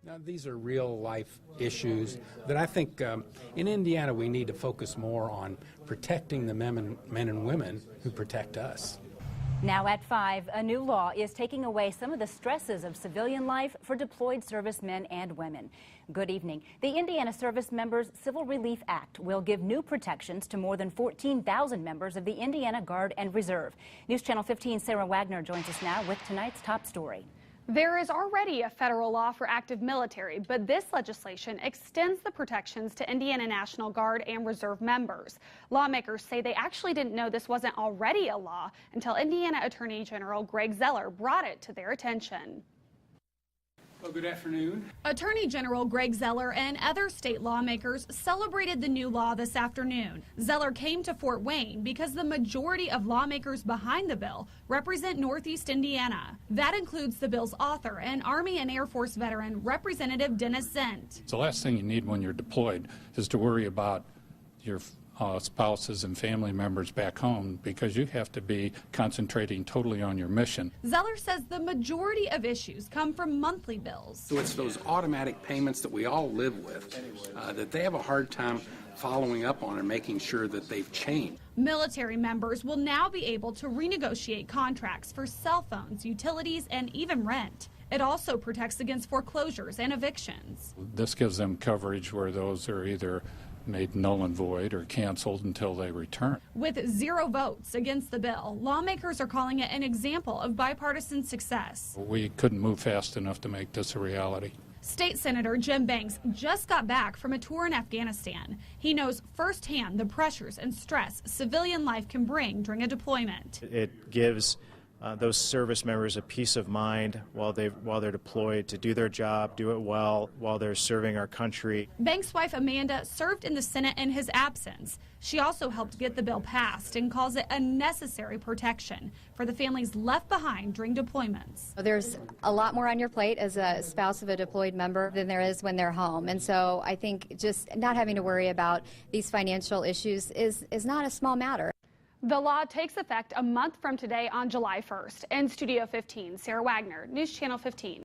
Now, these are real-life issues that I think in Indiana we need to focus more on protecting the men and women who protect us. Now at 5, a new law is taking away some of the stresses of civilian life for deployed servicemen and women. Good evening. The Indiana Service Members Civil Relief Act will give new protections to more than 14,000 members of the Indiana Guard and Reserve. News Channel 15's Sara Wagner joins us now with tonight's top story. There is already a federal law for active military, but this legislation extends the protections to Indiana National Guard and Reserve members. Lawmakers say they actually didn't know this wasn't already a law until Indiana Attorney General Greg Zeller brought it to their attention. Well, good afternoon. Attorney General Greg Zeller and other state lawmakers celebrated the new law this afternoon. Zeller came to Fort Wayne because the majority of lawmakers behind the bill represent Northeast Indiana. That includes the bill's author and Army and Air Force veteran Representative Dennis Zent. The last thing you need when you're deployed is to worry about your spouses and family members back home, because you have to be concentrating totally on your mission. Zeller says the majority of issues come from monthly bills. So it's those automatic payments that we all live with that they have a hard time following up on and making sure that they've changed. Military members will now be able to renegotiate contracts for cell phones, utilities, and even rent. It also protects against foreclosures and evictions. This gives them coverage where those are either made null and void or canceled until they return. With 0 votes against the bill, lawmakers are calling it an example of bipartisan success. We couldn't move fast enough to make this a reality. State Senator Jim Banks just got back from a tour in Afghanistan. He knows firsthand the pressures and stress civilian life can bring during a deployment. It gives those service members a peace of mind while they're deployed to do their job, do it well while they're serving our country. Banks' wife Amanda served in the Senate in his absence. She also helped get the bill passed and calls it a necessary protection for the families left behind during deployments. There's a lot more on your plate as a spouse of a deployed member than there is when they're home. And so I think just not having to worry about these financial issues is not a small matter. The law takes effect a month from today on July 1st. In Studio 15, Sara Wagner, News Channel 15.